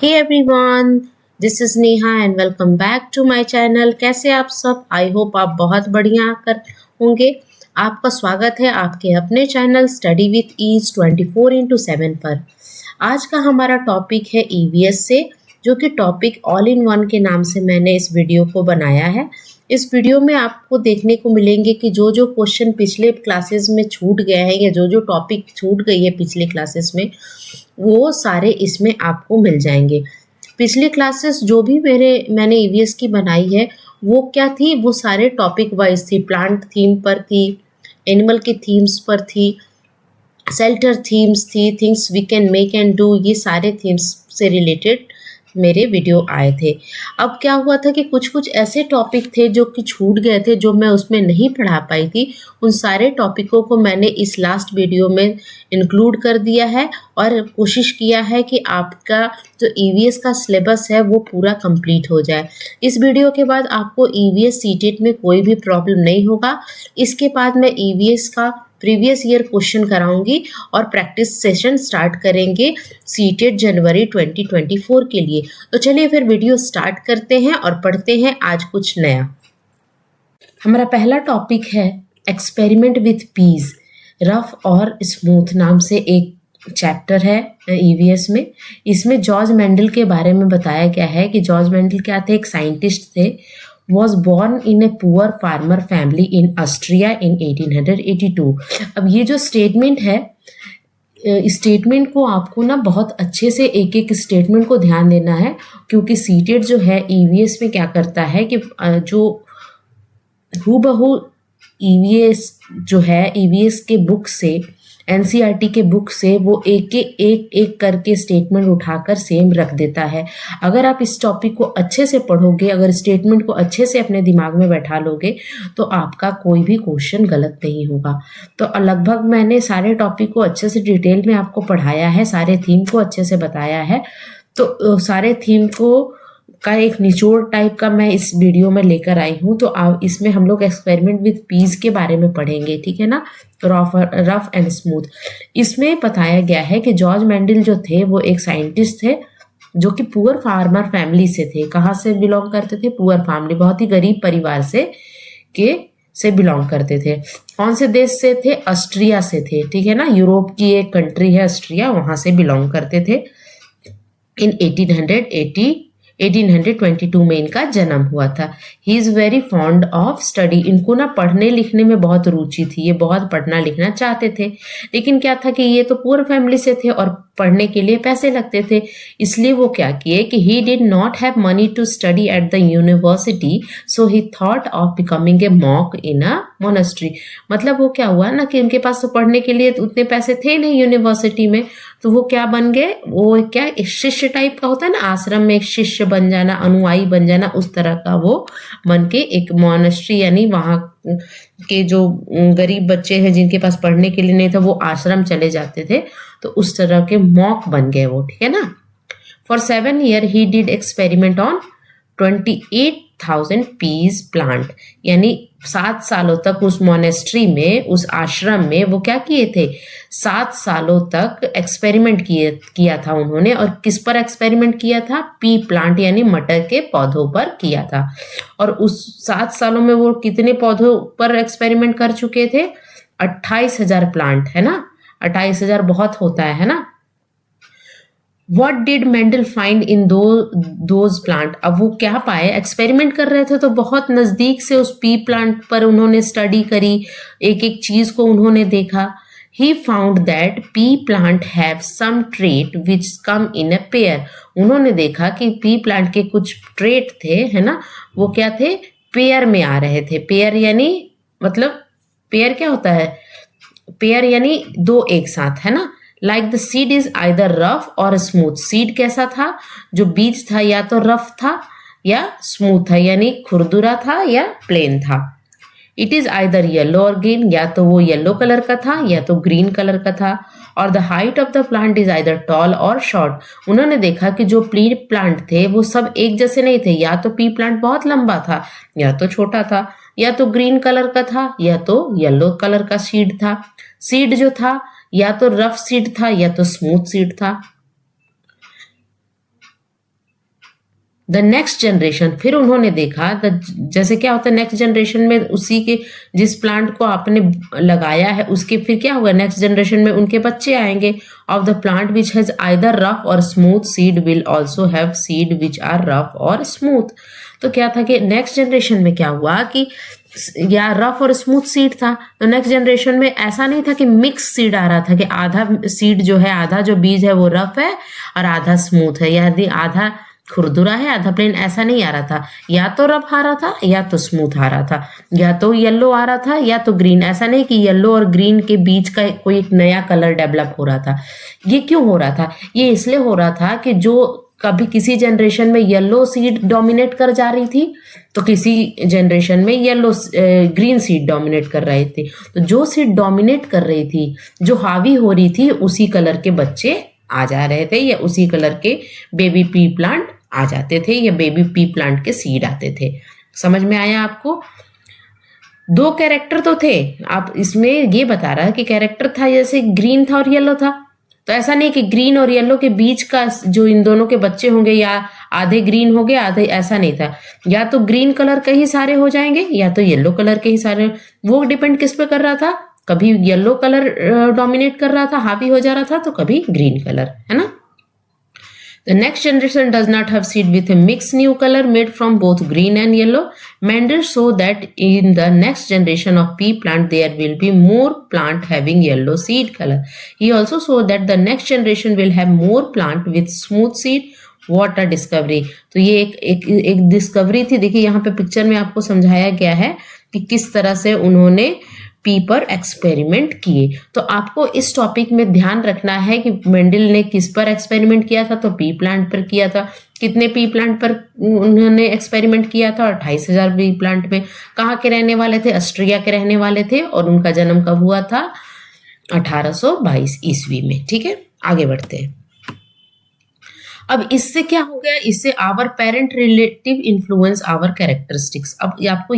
Hey everyone, this is Neha and welcome back to my channel। कैसे आप सब? I hope आप बहुत बढ़िया कर होंगे। आपका स्वागत है आपके अपने चैनल स्टडी विथ ईज 24/7 पर। आज का हमारा टॉपिक है ईवीएस से, जो कि टॉपिक ऑल इन वन के नाम से मैंने इस वीडियो को बनाया है। इस वीडियो में आपको देखने को मिलेंगे कि जो जो क्वेश्चन पिछले क्लासेस में छूट गए हैं या जो जो टॉपिक छूट गई है पिछले क्लासेस में, वो सारे इसमें आपको मिल जाएंगे। पिछले क्लासेस जो भी मैंने ईवीएस की बनाई है वो क्या थी, वो सारे टॉपिक वाइज थी। प्लांट थीम पर थी, एनिमल की थीम्स पर थी, शेल्टर थीम्स थी, things we can make and do, ये सारे थीम्स से रिलेटेड मेरे वीडियो आए थे। अब क्या हुआ था कि कुछ कुछ ऐसे टॉपिक थे जो कि छूट गए थे, जो मैं उसमें नहीं पढ़ा पाई थी। उन सारे टॉपिकों को मैंने इस लास्ट वीडियो में इंक्लूड कर दिया है और कोशिश किया है कि आपका जो ईवीएस का सिलेबस है वो पूरा कंप्लीट हो जाए। इस वीडियो के बाद आपको ईवीएस सीटेट में कोई भी प्रॉब्लम नहीं होगा। इसके बाद मैं ईवीएस का प्रीवियस ईयर क्वेश्चन कराऊंगी और प्रैक्टिस सेशन स्टार्ट करेंगे सीटेट जनवरी 2024 के लिए। तो चलिए फिर वीडियो स्टार्ट करते हैं और पढ़ते हैं आज कुछ नया। हमारा पहला टॉपिक है एक्सपेरिमेंट विथ पीस, रफ और स्मूथ नाम से एक चैप्टर है ईवीएस में। इसमें जॉर्ज मेंडल के बारे में बताया गया है कि जॉर्ज मेंडल क्या थे, एक साइंटिस्ट थे। was born in a poor farmer family in Austria in 1882। अब ये जो स्टेटमेंट है, स्टेटमेंट को आपको ना बहुत अच्छे से एक एक स्टेटमेंट को ध्यान देना है, क्योंकि सीटेट जो है ईवीएस में क्या करता है कि जो हूबहू ईवीएस जो है, ईवीएस के बुक से, एनसीईआरटी के बुक से वो एक करके स्टेटमेंट उठाकर सेम रख देता है। अगर आप इस टॉपिक को अच्छे से पढ़ोगे, अगर स्टेटमेंट को अच्छे से अपने दिमाग में बैठा लोगे, तो आपका कोई भी क्वेश्चन गलत नहीं होगा। तो लगभग मैंने सारे टॉपिक को अच्छे से डिटेल में आपको पढ़ाया है, सारे थीम को अच्छे से बताया है। तो सारे थीम को का एक निचोड़ टाइप का मैं इस वीडियो में लेकर आई हूँ। तो आप इसमें हम लोग एक्सपेरिमेंट विथ पीस के बारे में पढ़ेंगे, ठीक है ना, रफ एंड स्मूथ। इसमें बताया गया है कि जॉर्ज मेंडल जो थे वो एक साइंटिस्ट थे जो कि पुअर फार्मर फैमिली से थे। कहाँ से बिलोंग करते थे? पुअर फैमिली, बहुत ही गरीब परिवार से बिलोंग करते थे। कौन से देश से थे? ऑस्ट्रिया से थे, ठीक है ना, यूरोप की एक कंट्री है ऑस्ट्रिया, वहां से बिलोंग करते थे। इन 1822 में इनका जन्म हुआ था। He is very fond of study. इनको ना पढ़ने लिखने में बहुत रुचि थी, ये बहुत पढ़ना लिखना चाहते थे। लेकिन क्या था कि ये तो पुअर फैमिली से थे और पढ़ने के लिए पैसे लगते थे, इसलिए वो क्या किए कि he did not have money to study at the university, so he thought of becoming a monk in a monastery. मतलब वो क्या हुआ ना कि उनके पास तो पढ़ने के लिए उतने पैसे थे नहीं यूनिवर्सिटी में, तो वो क्या बन गए, वो क्या शिष्य टाइप का होता है ना, आश्रम में एक शिष्य बन जाना, अनुयायी बन जाना, उस तरह का वो बन के एक मोनेस्ट्री, यानी वहाँ के जो गरीब बच्चे हैं जिनके पास पढ़ने के लिए नहीं था, वो आश्रम चले जाते थे, तो उस तरह के मॉक बन गए वो, ठीक है ना। For 7 years he did experiment on 28,000 piece plant, यानी 7 सालों तक उस मोनेस्ट्री में, उस आश्रम में वो क्या किए थे, 7 सालों तक एक्सपेरिमेंट किया था उन्होंने। और किस पर एक्सपेरिमेंट किया था? पी प्लांट, यानी मटर के पौधों पर किया था। और उस 7 सालों में वो कितने पौधों पर एक्सपेरिमेंट कर चुके थे? 28,000 प्लांट, है ना। 28,000 बहुत होता है ना। What did Mendel find in those plant? अब वो क्या पाए, एक्सपेरिमेंट कर रहे थे तो बहुत नज़दीक से उस पी प्लांट पर उन्होंने स्टडी करी, एक एक चीज़ को उन्होंने देखा। He found that pea plant have some trait which come in a pair। उन्होंने देखा कि पी प्लांट के कुछ ट्रेट थे, है ना, वो क्या थे, पेयर में आ रहे थे। पेयर यानी मतलब, पेयर क्या होता है? पेयर यानी दो एक साथ, है ना। Like the seed is either rough और स्मूथ। सीड कैसा था? जो बीज था या तो रफ था या स्मूथ था, यानी खुरदुरा था या प्लेन था। इट इज आइदर येलो और ग्रीन, या तो वो येलो कलर का था या तो ग्रीन कलर का था। और the height of the plant is either tall और शॉर्ट। उन्होंने देखा कि जो पी प्लांट थे वो सब एक जैसे नहीं थे, या तो पी प्लांट बहुत लंबा था या तो छोटा था, या तो ग्रीन कलर का था या तो येलो कलर का सीड था। सीड जो था या तो रफ सीड था या तो स्मूथ सीड था। द नेक्स्ट जनरेशन, फिर उन्होंने देखा जैसे क्या होता है नेक्स्ट जनरेशन में, उसी के जिस प्लांट को आपने लगाया है उसके फिर क्या होगा, नेक्स्ट जनरेशन में उनके बच्चे आएंगे। Of the plant which has either rough और smooth seed will also have seed which are rough और स्मूथ। तो क्या था कि नेक्स्ट जनरेशन में क्या हुआ कि या रफ और स्मूथ सीड था, तो नेक्स्ट जनरेशन में ऐसा नहीं था कि मिक्स सीड आ रहा था कि आधा सीड जो है, आधा जो बीज है वो रफ है और आधा स्मूथ है, या आधा खुरदुरा है आधा प्लेन, ऐसा नहीं आ रहा था। या तो रफ आ रहा था या तो स्मूथ आ रहा था, या तो येलो आ रहा था या तो ग्रीन। ऐसा नहीं कि येलो और ग्रीन के बीच का कोई एक नया कलर डेवलप हो रहा था। ये क्यों हो रहा था? ये इसलिए हो रहा था कि जो कभी किसी जनरेशन में येलो सीड डोमिनेट कर जा रही थी, तो किसी जनरेशन में ग्रीन सीड डोमिनेट कर रही थी। तो जो सीड डोमिनेट कर रही थी, जो हावी हो रही थी, उसी कलर के बच्चे आ जा रहे थे, या उसी कलर के बेबी पी प्लांट आ जाते थे, या बेबी पी प्लांट के सीड आते थे। समझ में आया आपको? दो कैरेक्टर तो थे, आप इसमें ये बता रहा है कि कैरेक्टर था जैसे ग्रीन था और येलो था। तो ऐसा नहीं कि ग्रीन और येलो के बीच का जो इन दोनों के बच्चे होंगे या आधे ग्रीन हो गए आधे, ऐसा नहीं था। या तो ग्रीन कलर के ही सारे हो जाएंगे या तो येलो कलर के ही सारे। वो डिपेंड किस पे कर रहा था, कभी येलो कलर डोमिनेट कर रहा था, हावी हो जा रहा था, तो कभी ग्रीन कलर, है ना। The next generation does not have seed with a mixed new color made from both green and yellow. Mendel saw that in the next generation of pea plant there will be more plant having yellow seed color. He also saw that the next generation will have more plant with smooth seed. What a discovery! तो ये एक discovery थी। देखिए यहाँ पे picture में आपको समझाया गया है कि किस तरह से उन्होंने पी पर एक्सपेरिमेंट किए। तो आपको इस टॉपिक में ध्यान रखना है कि मेंडल ने किस पर एक्सपेरिमेंट किया था, तो पी प्लांट पर किया था। कितने पी प्लांट पर उन्होंने एक्सपेरिमेंट किया था? 28,000 पी प्लांट में। कहाँ के रहने वाले थे? ऑस्ट्रिया के रहने वाले थे, और उनका जन्म कब हुआ था? 1822 ईस्वी में। ठीक है, आगे बढ़ते हैं। अब इससे क्या हो गया? इससे our parent relative influence our characteristics. अब आपको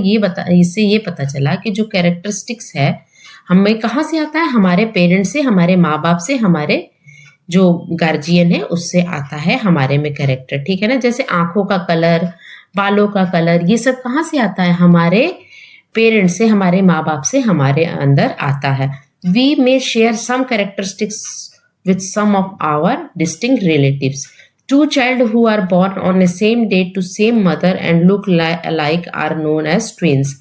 इससे ये पता चला कि जो कैरेक्टरिस्टिक्स है हमें कहाँ से आता है? हमारे पेरेंट्स से, हमारे माँ बाप से, हमारे जो गार्जियन है उससे आता है हमारे में कैरेक्टर। ठीक है ना। जैसे आंखों का कलर, बालों का कलर, ये सब कहाँ से आता है? हमारे पेरेंट्स से, हमारे माँ बाप से हमारे अंदर आता है। We may share some characteristics with some of our distinct relatives. Two children who are born on the same date to same mother and look alike are known as twins.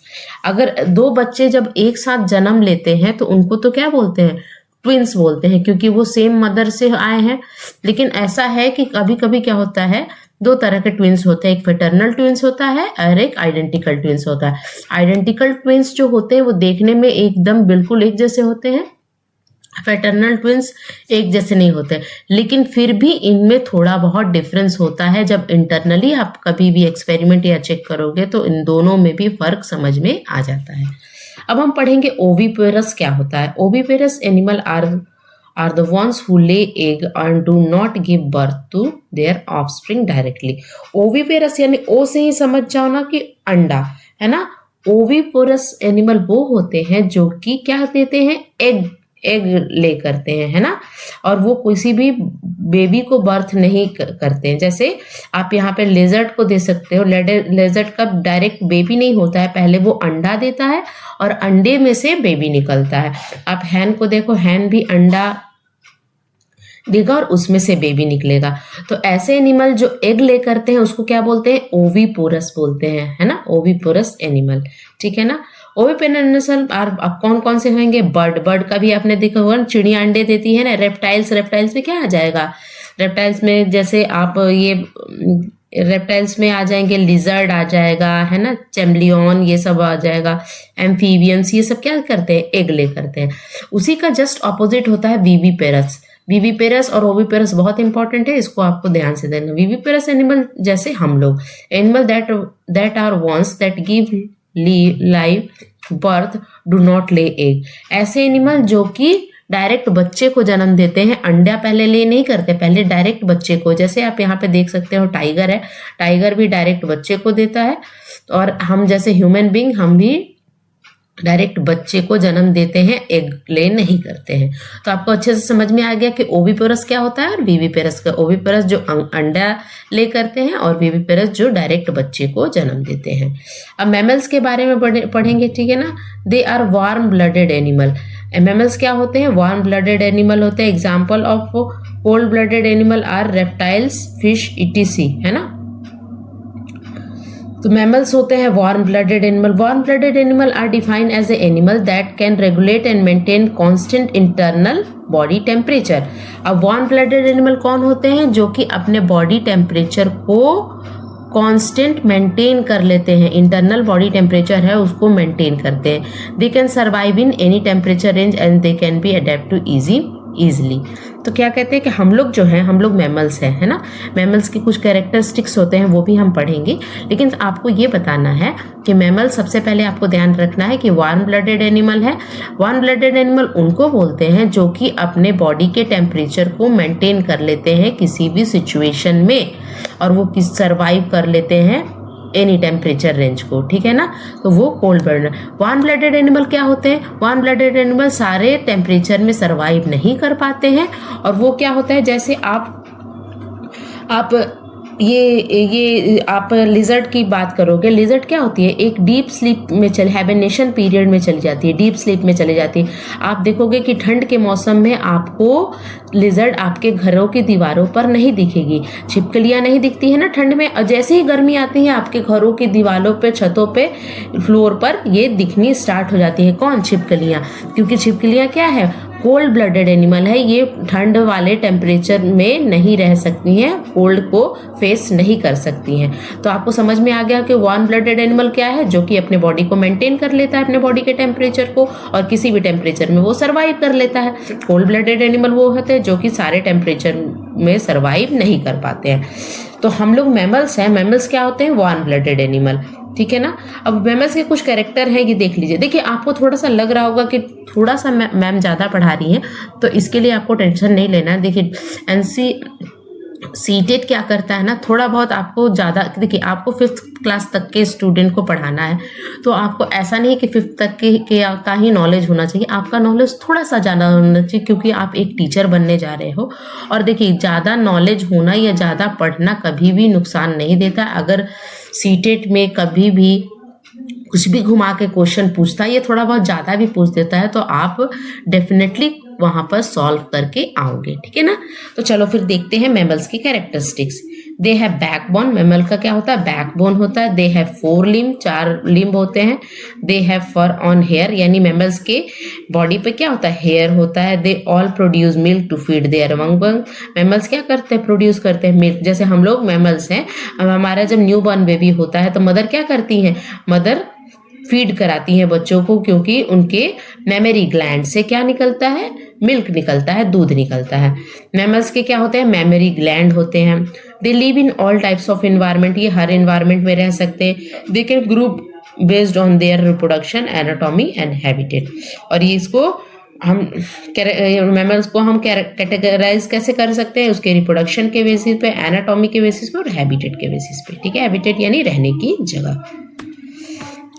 अगर दो बच्चे जब एक साथ जन्म लेते हैं तो उनको तो क्या बोलते हैं? ट्विंस बोलते हैं, क्योंकि वो सेम मदर से आए हैं। लेकिन ऐसा है कि कभी कभी क्या होता है, दो तरह के ट्विंस होते हैं, एक फेटर्नल ट्विंस होता है और एक आइडेंटिकल ट्विंस होता है। आइडेंटिकल ट्विंस जो होते हैं वो देखने में एकदम बिल्कुल एक जैसे होते हैं, पैटर्नल ट्विंस एक जैसे नहीं होते, लेकिन फिर भी इनमें थोड़ा बहुत डिफरेंस होता है। जब इंटरनली आप कभी भी एक्सपेरिमेंट या चेक करोगे तो इन दोनों में भी फर्क समझ में आ जाता है। अब हम पढ़ेंगे ओविपेरस क्या होता है। Oviparous animal are the ones who lay egg and do not give birth to their offspring directly. Oviparous यानी ओ से ही समझ जाओ ना कि अंडा, है ना। ओविपेरस एनिमल वो होते हैं जो कि क्या देते हैं? एग ले करते हैं, है ना। और वो किसी भी बेबी को बर्थ नहीं करते हैं। जैसे आप यहाँ पे लेजर्ड को दे सकते हो। लेजर्ड का डायरेक्ट बेबी नहीं होता है, पहले वो अंडा देता है और अंडे में से बेबी निकलता है। आप हैन को देखो, हैन भी अंडा देगा और उसमें से बेबी निकलेगा। तो ऐसे एनिमल जो एग ले करते हैं उसको क्या बोलते हैं? ओविपोरस बोलते हैं, है ना। ओविपोरस एनिमल, ठीक है ना। ओविपेरस अब कौन कौन से होंगे? बर्ड का भी आपने देखा होगा, चिड़िया अंडे देती है ना। रेप्टाइल्स में क्या आ जाएगा? रेप्टाइल्स में जैसे आप ये रेप्टाइल्स में आ जाएंगे, लिजर्ड आ जाएगा, है ना, चैम्बलियन, ये सब आ जाएगा। एम्फीबियंस, ये सब क्या करते हैं? एग ले करते हैं। उसी का जस्ट ऑपोजिट होता है विविपेरस। विविपेरस और ओविपेरस बहुत इंपॉर्टेंट है, इसको आपको ध्यान से देना। विविपेरस एनिमल जैसे हम लोग, animal that are ones that give live birth do not lay egg. ऐसे एनिमल जो कि डायरेक्ट बच्चे को जन्म देते हैं, अंडा पहले ले नहीं करते, पहले डायरेक्ट बच्चे को। जैसे आप यहाँ पे देख सकते हो टाइगर है, टाइगर भी डायरेक्ट बच्चे को देता है। और हम जैसे ह्यूमन बीइंग, हम भी डायरेक्ट बच्चे को जन्म देते हैं, एग ले नहीं करते हैं। तो आपको अच्छे से समझ में आ गया कि ओविपेरस क्या होता है और विविपेरस का। ओविपेरस जो अंडा ले करते हैं और विविपेरस जो डायरेक्ट बच्चे को जन्म देते हैं। अब मैमल्स के बारे में पढ़ेंगे, ठीक है ना। They are warm blooded animal. Mammals क्या होते हैं? वार्म ब्लडेड एनिमल होते हैं। Example of cold blooded animal are reptiles, fish, etc, है ना। तो मैमल्स होते हैं warm blooded animal. Warm blooded animal are defined as a animal that can regulate and maintain constant internal body temperature. अब warm blooded animal कौन होते हैं? जो कि अपने बॉडी टेम्परेचर को कांस्टेंट मेंटेन कर लेते हैं। इंटरनल बॉडी टेम्परेचर है उसको मेंटेन करते हैं। They can survive in any temperature range and they can be adapt to easily. तो क्या कहते हैं कि हम लोग जो हैं, हम लोग मैमल्स हैं, है ना। मैमल्स की कुछ कैरेक्टरिस्टिक्स होते हैं, वो भी हम पढ़ेंगे। लेकिन आपको ये बताना है कि मैमल, सबसे पहले आपको ध्यान रखना है कि वार्म ब्लडेड एनिमल है। वार्म ब्लडेड एनिमल उनको बोलते हैं जो कि अपने बॉडी के टेम्परेचर को मेंटेन कर लेते हैं किसी भी सिचुएशन में, और वो सर्वाइव कर लेते हैं एनी टेम्परेचर रेंज को, ठीक है ना। तो वो cold blooded. Warm blooded animal क्या होते हैं? वार्म ब्लडेड एनिमल सारे टेम्परेचर में सर्वाइव नहीं कर पाते हैं। और वो क्या होता है, जैसे आप ये आप लिजर्ड की बात करोगे। लिजर्ड क्या होती है? एक डीप स्लीप में हाइबरनेशन पीरियड में चली जाती है, डीप स्लीप में चली जाती है। आप देखोगे कि ठंड के मौसम में आपको लिजर्ड आपके घरों की दीवारों पर नहीं दिखेगी। छिपकलियां नहीं दिखती है ना ठंड में, और जैसे ही गर्मी आती है आपके घरों की दीवारों पे, छतों पे, फ्लोर पर ये दिखनी स्टार्ट हो जाती है। कौन? छिपकलियां। क्योंकि छिपकलियां क्या है? कोल्ड ब्लडेड एनिमल है। ये ठंड वाले टेम्परेचर में नहीं रह सकती हैं, कोल्ड को फेस नहीं कर सकती हैं। तो आपको समझ में आ गया कि वार्म ब्लडेड एनिमल क्या है? जो कि अपने बॉडी को मेंटेन कर लेता है, अपने बॉडी के टेम्परेचर को, और किसी भी टेम्परेचर में वो सर्वाइव कर लेता है। कोल्ड ब्लडेड एनिमल वो होते हैं जो कि सारे टेम्परेचर में सर्वाइव नहीं कर पाते हैं। तो हम लोग मैमल्स हैं। मैमल्स क्या होते हैं? वार्म ब्लडेड एनिमल, ठीक है ना। अब मैमल्स के कुछ कैरेक्टर हैं, ये देख लीजिए। देखिए, आपको थोड़ा सा लग रहा होगा कि थोड़ा सा मैम ज़्यादा पढ़ा रही हैं, तो इसके लिए आपको टेंशन नहीं लेना है। देखिए, सीटेट क्या करता है ना, थोड़ा बहुत आपको ज़्यादा, देखिए आपको 5th क्लास तक के स्टूडेंट को पढ़ाना है, तो आपको ऐसा नहीं है कि 5th तक के का ही नॉलेज होना चाहिए। आपका नॉलेज थोड़ा सा ज़्यादा होना चाहिए, क्योंकि आप एक टीचर बनने जा रहे हो। और देखिए, ज़्यादा नॉलेज होना या ज़्यादा पढ़ना कभी भी नुकसान नहीं देता। अगर सीटेट में कभी भी कुछ भी घुमा के क्वेश्चन पूछता है, ये थोड़ा बहुत ज़्यादा भी पूछ देता है, तो आप डेफिनेटली वहां पर सॉल्व करके आओगे, ठीक है ना। तो चलो फिर देखते हैं मैमल्स की characteristics. They have backbone. Mammal का क्या होता है? बैकबोन होता है। दे हैव 4 लिम्ब, 4 लिम्ब होते हैं। They have fur on hair, यानी मैमल्स के बॉडी पे क्या होता है? हेयर होता है। They all produce milk to feed their young. Mammals क्या करते हैं? प्रोड्यूस करते हैं मिल्क। जैसे हम लोग मैमल्स हैं, हमारा जब न्यू बॉर्न बेबी होता है तो मदर क्या करती हैं? मदर फीड कराती हैं बच्चों को, क्योंकि उनके मेमरी ग्लैंड से क्या निकलता है? मिल्क निकलता है, दूध निकलता है। मैमल्स के क्या होते हैं? मेमरी ग्लैंड होते हैं। They live in all types of environment, ये हर इन्वायरमेंट में रह सकते हैं। They can group based on their reproduction, anatomy and habitat. और ये इसको हम मैमल्स को हम कैटेगराइज कैसे कर सकते हैं? उसके रिप्रोडक्शन के बेसिस पे, एनाटॉमी के बेसिस पे और हैबिटेट के बेसिस पे, ठीक है। हैबिटेट यानी रहने की जगह।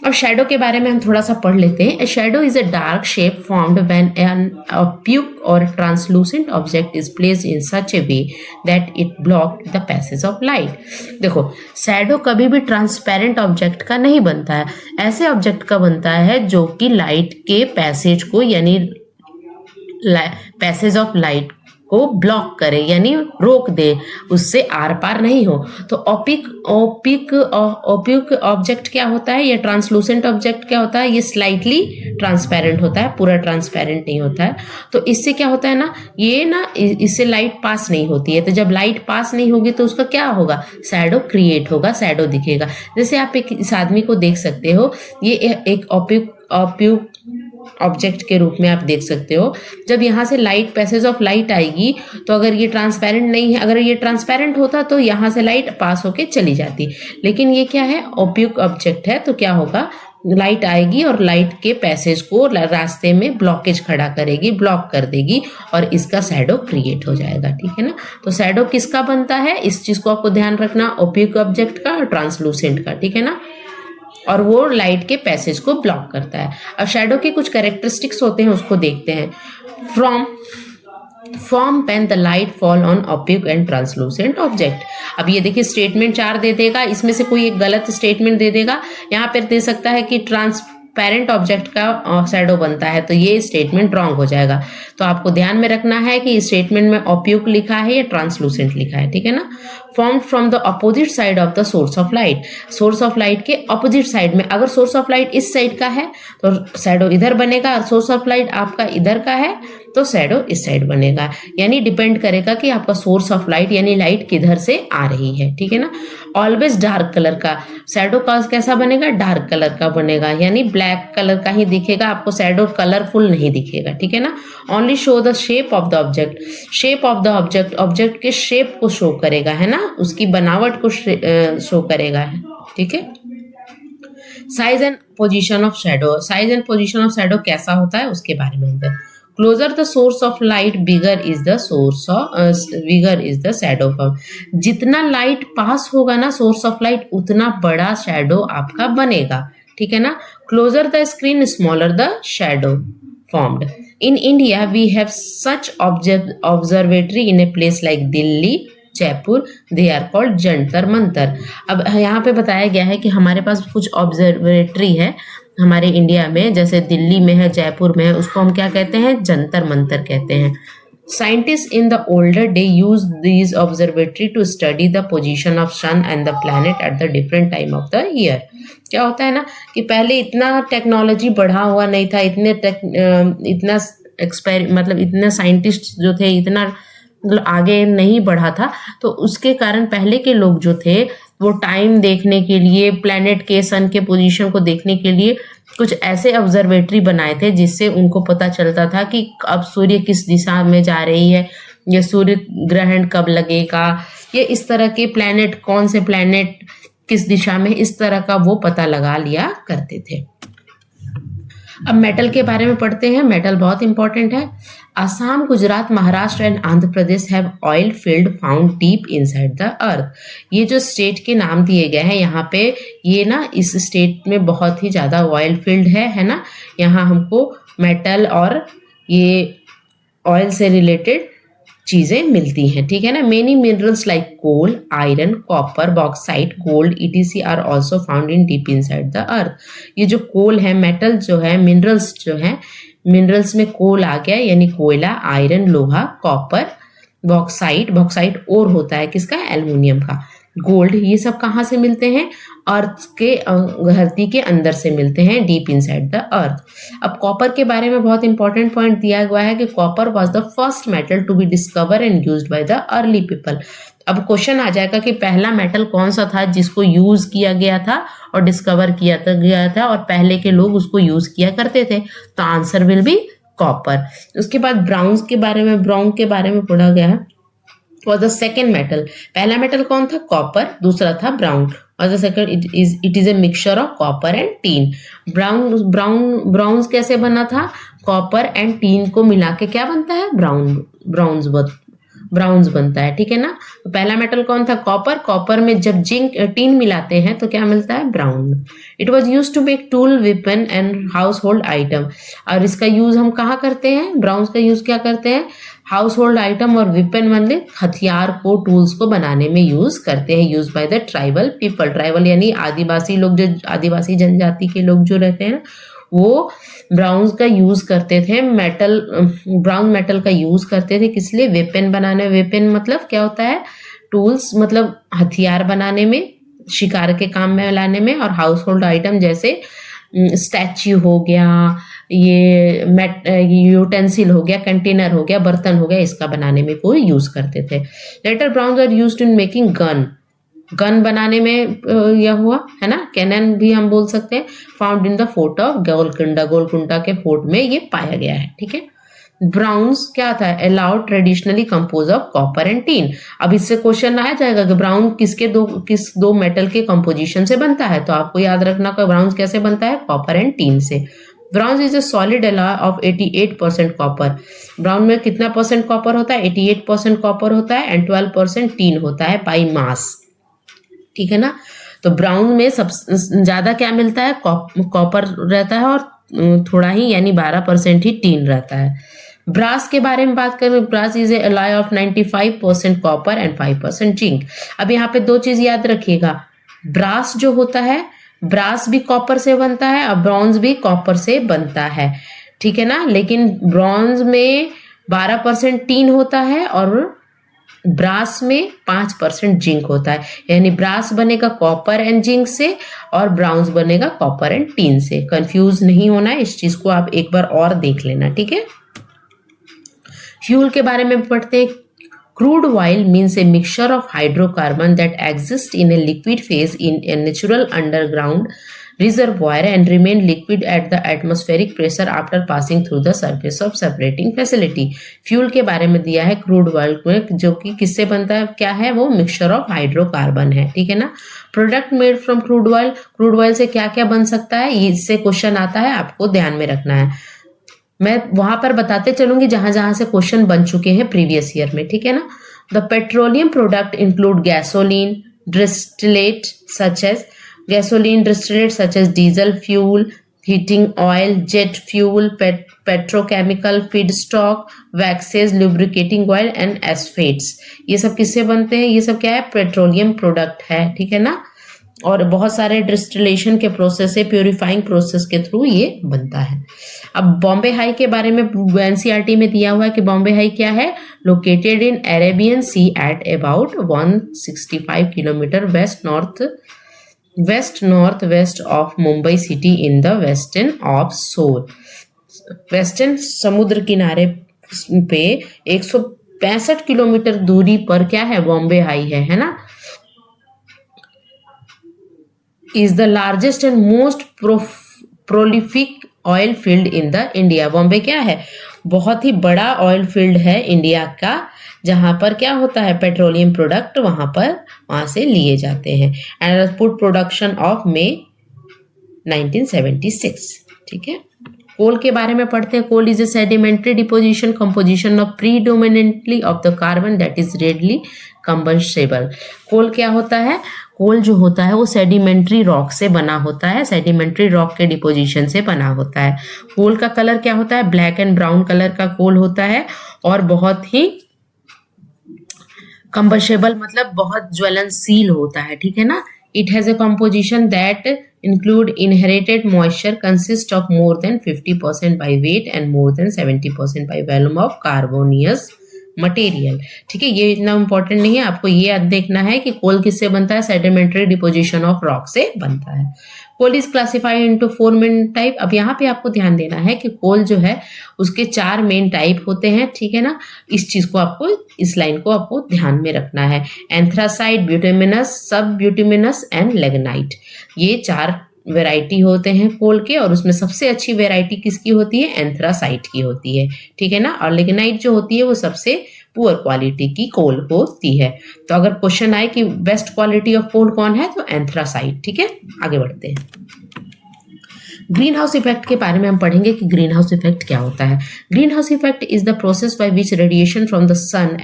अब शैडो के बारे में हम थोड़ा सा पढ़ लेते हैं। Shadow is a dark shape formed when an opaque और translucent object is placed in such A way that it block the passage of light. देखो, शैडो कभी भी ट्रांसपेरेंट ऑब्जेक्ट का नहीं बनता है, ऐसे ऑब्जेक्ट का बनता है जो कि लाइट के पैसेज को, यानी पैसेज ऑफ लाइट को ब्लॉक करे, यानी रोक दे, उससे आर पार नहीं हो। तो ओपिक ऑब्जेक्ट क्या होता है, या ट्रांसलूसेंट ऑब्जेक्ट क्या होता है? ये स्लाइटली ट्रांसपेरेंट होता है, पूरा ट्रांसपेरेंट नहीं होता है। तो इससे क्या होता है ना, ये ना इससे लाइट पास नहीं होती है। तो जब लाइट पास नहीं होगी तो उसका क्या होगा? शैडो क्रिएट होगा, शैडो दिखेगा। जैसे आप इस आदमी को देख सकते हो, ये एक ओपिक ऑब्जेक्ट के रूप में आप देख सकते हो। जब यहाँ से लाइट, पैसेज ऑफ लाइट आएगी, तो अगर ये ट्रांसपेरेंट नहीं है, अगर ये ट्रांसपेरेंट होता तो यहाँ से लाइट पास होके चली जाती, लेकिन ये क्या है? ओपिक ऑब्जेक्ट है, तो क्या होगा? लाइट आएगी और लाइट के पैसेज को रास्ते में ब्लॉकेज खड़ा करेगी, ब्लॉक कर देगी, और इसका शैडो क्रिएट हो जाएगा, ठीक है ना। तो शैडो किसका बनता है? इस चीज को आपको ध्यान रखना, ओपिक ऑब्जेक्ट का और ट्रांसलूसेंट का, ठीक है ना। और वो लाइट के पैसेज को ब्लॉक करता है। अब शैडो के कुछ कैरेक्टरिस्टिक्स होते हैं, उसको देखते हैं। From form pen the light fall on object and translucent object. अब ये देखिए स्टेटमेंट 4 दे देगा, इसमें से कोई एक गलत स्टेटमेंट दे देगा। यहाँ पर दे सकता है कि ट्रांसपेरेंट ऑब्जेक्ट का शैडो बनता है, तो ये स्टेटमेंट रॉन्ग हो जाएगा। तो आपको ध्यान में रखना है कि स्टेटमेंट में ऑप्यूक लिखा है या ट्रांसलूसेंट लिखा है, ठीक है ना। Form from the opposite side of the source of light, source of light के अपोजिट साइड में, अगर सोर्स ऑफ लाइट इस साइड का है तो शैडो इधर बनेगा, और सोर्स ऑफ लाइट आपका इधर का है तो शैडो इस साइड बनेगा। यानी डिपेंड करेगा कि आपका सोर्स ऑफ लाइट यानी लाइट किधर से आ रही है, ठीक है ना। ऑलवेज डार्क कलर का शैडो का कैसा बनेगा, डार्क कलर का बनेगा, यानी ब्लैक कलर का ही दिखेगा, आपको शैडो कलरफुल नहीं दिखेगा, ठीक है ना। Only show the shape of the object, shape of the object, object के शेप को शो करेगा, है ना, उसकी बनावट को शो करेगा, ठीक है। Size and position of shadow, size and position of shadow कैसा होता है उसके बारे में बताएं। Closer the source of light bigger is the source of bigger is the shadow form, जितना लाइट पास होगा ना सोर्स ऑफ लाइट उतना बड़ा शैडो आपका बनेगा, ठीक है ना। Closer the screen smaller the shadow formed. In India, we have such observatory in a place like Delhi, Jaipur, they are called Jantar Mantar. अब यहाँ पे बताया गया है कि हमारे पास कुछ ऑब्जर्वेटरी है हमारे इंडिया में, जैसे दिल्ली में है, जयपुर में है, उसको हम क्या कहते हैं, जंतर मंतर कहते हैं। Scientists in the older day used these observatory to study the position of sun and the planet at the different time of the year. क्या होता है ना कि पहले इतना टेक्नोलॉजी बढ़ा हुआ नहीं था, इतना मतलब इतने साइंटिस्ट जो थे इतना मतलब आगे नहीं बढ़ा था, तो उसके कारण पहले के लोग जो थे वो टाइम देखने के लिए, प्लैनेट के सन के पोजीशन को देखने के लिए कुछ ऐसे ऑब्जर्वेटरी बनाए थे जिससे उनको पता चलता था कि अब सूर्य किस दिशा में जा रही है, या सूर्य ग्रहण कब लगेगा, ये इस तरह के प्लैनेट, कौन से प्लैनेट किस दिशा में, इस तरह का वो पता लगा लिया करते थे। अब मेटल के बारे में पढ़ते हैं। मेटल बहुत इंपॉर्टेंट है। Assam, Gujarat, Maharashtra and Andhra Pradesh have oil field found deep inside the earth. ये जो स्टेट के नाम दिए गए हैं यहाँ पे, ये ना इस स्टेट में बहुत ही ज़्यादा ऑयल फील्ड है ना। यहाँ हमको मेटल और ये ऑयल से रिलेटेड चीजें मिलती हैं, ठीक है ना। Many minerals like coal, iron, copper, bauxite, gold etc are also found in deep inside the earth. ये जो कोल है, मेटल जो है, मिनरल्स जो है, मिनरल्स में कोल आ गया यानी कोयला, आयरन लोहा, कॉपर, बॉक्साइट और होता है किसका, एल्युमिनियम का, गोल्ड, ये सब कहाँ से मिलते हैं, अर्थ के, धरती के अंदर से मिलते हैं, डीप इनसाइड द अर्थ। अब कॉपर के बारे में बहुत इंपॉर्टेंट पॉइंट दिया हुआ है कि copper was the first metal to be discover and used by the early people. अब क्वेश्चन आ जाएगा कि पहला मेटल कौन सा था जिसको यूज किया गया था और डिस्कवर किया गया था और पहले के लोग उसको यूज किया करते थे, तो आंसर विल बी कॉपर। उसके बाद ब्राउन के बारे में पढ़ा गया है, was the second metal। पहला मेटल कौन था, कॉपर, दूसरा था ब्राउन, और the second it is a mixture of copper and tin. Brown कैसे बना था, कॉपर एंड टीन को मिला के क्या बनता है, ब्राउन्स बनता है, ठीक है ना। तो पहला मेटल कौन था, कॉपर में जब जिंक टीन मिलाते हैं तो क्या मिलता है, bronze. It was used to make tool, weapon and household item. और इसका यूज हम कहाँ करते हैं, ब्राउन्स का यूज क्या करते हैं, हाउस होल्ड आइटम और वेपन मतलब हथियार को, टूल्स को बनाने में यूज करते हैं। Use by the tribal people, tribal यानी आदिवासी लोग, जो आदिवासी जनजाति के लोग जो रहते हैं वो ब्राउन्स का यूज करते थे, ब्राउन मेटल का यूज करते थे, किस लिए, वेपन बनाने। वेपन मतलब क्या होता है, टूल्स मतलब हथियार बनाने में, शिकार के काम में लाने में, और हाउस होल्ड आइटम जैसे स्टैच्यू हो गया, ये यूटेंसिल हो गया, कंटेनर हो गया, बर्तन हो गया, इसका बनाने में वो यूज करते थे। Later bronzes are used in making gun बनाने में यह हुआ है ना, कैनन भी हम बोल सकते हैं। Found in the fort of Golconda के फोर्ट में ये पाया गया है, ठीक है। ब्राउन्स क्या था, allowed traditionally compose of copper and tin. अब इससे क्वेश्चन आ जाएगा कि ब्राउन किस दो मेटल के कंपोजिशन से बनता है, तो आपको याद रखना कि ब्राउन्स कैसे बनता है, कॉपर एंड टीन से। Bronze is a solid alloy of 88% copper. Bronze में कितना परसेंट कॉपर होता है, 88% कॉपर होता है, एंड 12% टीन होता है बाई मास, ठीक है ना। तो ब्राउन में सब ज़्यादा क्या मिलता है, कॉपर रहता है, और थोड़ा ही यानी 12% ही टीन रहता है। ब्रास के बारे में बात करें, brass is a alloy of 95% copper and 5% zinc. अब यहाँ पे दो चीज याद रखिएगा, ब्रास जो होता है, ब्रास भी कॉपर से बनता है और ब्रॉन्ज भी कॉपर से बनता है, ठीक है ना। लेकिन ब्रॉन्ज में 12% टीन होता है और ब्रास में 5% जिंक होता है, यानी ब्रास बनेगा कॉपर एंड जिंक से और ब्राउन्स बनेगा कॉपर एंड टीन से। कंफ्यूज नहीं होना है, इस चीज को आप एक बार और देख लेना, ठीक है। फ्यूल के बारे में पढ़ते हैं। Crude oil means a mixture of hydrocarbon that exist in a liquid phase in a natural underground reservoir and remain liquid at the atmospheric pressure after passing through the surface of separating facility। Fuel के बारे में दिया है crude oil में, जो कि किससे बनता है, क्या है वो, मिक्सचर ऑफ हाइड्रोकार्बन है, ठीक है ना। Product made from crude oil, crude oil से क्या क्या बन सकता है, इससे क्वेश्चन आता है, आपको ध्यान में रखना है। मैं वहां पर बताते चलूंगी जहां जहां से क्वेश्चन बन चुके हैं प्रीवियस ईयर में, ठीक है ना। The petroleum product include gasoline, distillate such as gasoline, distillate such as diesel fuel, heating oil, jet fuel, petrochemical feedstock, waxes, lubricating oil and asphates। ये सब किससे बनते हैं, ये सब क्या है, पेट्रोलियम प्रोडक्ट है, ठीक है ना। और बहुत सारे डिस्टिलेशन के प्रोसेस से, प्योरीफाइंग प्रोसेस के थ्रू ये बनता है। अब बॉम्बे हाई के बारे में एनसीईआरटी में दिया हुआ है कि बॉम्बे हाई क्या है, located in Arabian sea at about 165 kilometer west north west of Mumbai city in the western offshore. Western समुद्र किनारे पे 165 किलोमीटर दूरी पर क्या है, बॉम्बे हाई है ना। Is the largest and most prolific oil field in the India. Bombay क्या है, बहुत ही बड़ा ऑयल फील्ड है इंडिया का, जहां पर क्या होता है, पेट्रोलियम प्रोडक्ट वहां से लिए जाते हैं। And food production of May 1976, ठीक है। कोल के बारे में पढ़ते हैं। Coal is a sedimentary deposition composition of predominantly of the carbon that is readily combustible. Coal क्या होता है, कोल जो होता है वो सेडिमेंट्री रॉक से बना होता है, सेडिमेंट्री रॉक के डिपोजिशन से बना होता है। कोल का कलर क्या होता है, ब्लैक एंड ब्राउन कलर का कोल होता है और बहुत ही कंबस्टेबल मतलब बहुत ज्वलनशील होता है, ठीक है ना। It has a composition that include inherited moisture, consist of more than 50% by weight and more than 70% by volume of carbonaceous material, ठीक है। ये इतना इंपॉर्टेंट नहीं है, आपको ये देखना है कि कोल किससे बनता है, सेडिमेंट्री डिपोजिशन ऑफ रॉक से बनता है। Coal is classified into 4 main type. अब यहाँ पे आपको ध्यान देना है कि कोल जो है उसके 4 मेन टाइप होते हैं, ठीक है ना। इस चीज को आपको, इस लाइन को आपको ध्यान में रखना है। एंथ्रासाइट, ब्यूटेमिनस, सब ब्यूटेमिनस एंड लिग्नाइट, ये 4 वैरायटी होते हैं कोल के, और उसमें सबसे अच्छी वैरायटी किसकी होती है, एंथ्रासाइट की होती है, ठीक है ना। और लिग्नाइट जो होती है वो सबसे पुअर क्वालिटी की कोल होती है। तो अगर क्वेश्चन आए कि बेस्ट क्वालिटी ऑफ कोल कौन है, तो एंथ्रासाइट, ठीक है। आगे बढ़ते हैं। ग्रीन हाउस इफेक्ट के बारे में हम पढ़ेंगे कि ग्रीन हाउस इफेक्ट क्या होता है। Greenhouse effect is the process by which radiation from the sun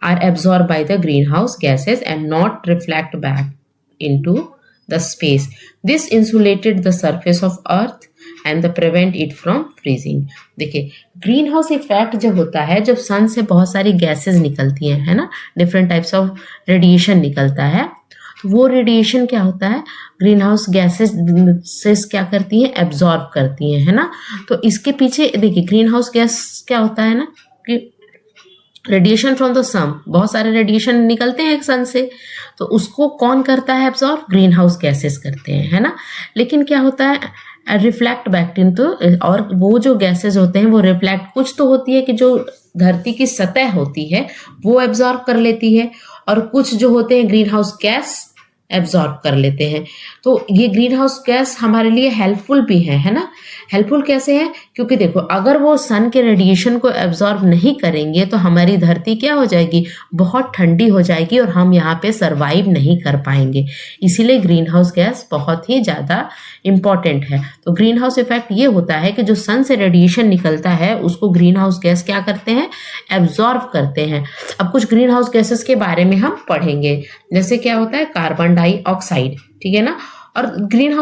are absorb by the greenhouse gases and not reflect back into the space. This insulated the surface of earth and the prevent it from freezing। देखिए green house effect जब होता है, जब सन से बहुत सारी gases निकलती हैं, है ना, डिफरेंट टाइप्स ऑफ रेडिएशन निकलता है, तो वो रेडिएशन क्या होता है, ग्रीन हाउस गैसेस क्या करती हैं, एब्जॉर्ब करती हैं, है ना। तो इसके पीछे देखिए ग्रीन हाउस गैस क्या होता है ना, कि रेडिएशन फ्रॉम द सन, बहुत सारे रेडिएशन निकलते हैं सन से, तो उसको कौन करता है एब्जॉर्ब, ग्रीन हाउस गैसेस करते हैं, है ना। लेकिन क्या होता है, रिफ्लेक्ट बैक इन, तो और वो जो गैसेस होते हैं वो रिफ्लेक्ट, कुछ तो होती है कि जो धरती की सतह होती है वो एब्जॉर्ब कर लेती है, और कुछ जो होते हैं ग्रीन हाउस गैस एब्जॉर्ब कर लेते हैं। तो ये ग्रीन हाउस गैस हमारे लिए हेल्पफुल भी है ना। हेल्पफुल कैसे है, क्योंकि देखो अगर वो सन के रेडिएशन को एब्जॉर्ब नहीं करेंगे तो हमारी धरती क्या हो जाएगी, बहुत ठंडी हो जाएगी और हम यहाँ पे सरवाइव नहीं कर पाएंगे। इसीलिए ग्रीन हाउस गैस बहुत ही ज़्यादा इम्पॉर्टेंट है। तो ग्रीन हाउस इफेक्ट ये होता है कि जो सन से रेडिएशन निकलता है उसको ग्रीन हाउस गैस क्या करते हैं, एब्जॉर्ब करते हैं। अब कुछ ग्रीन हाउस गैसेस के बारे में हम पढ़ेंगे, जैसे क्या होता है, कार्बन डाइऑक्साइड, ठीक है ना। और ग्रीन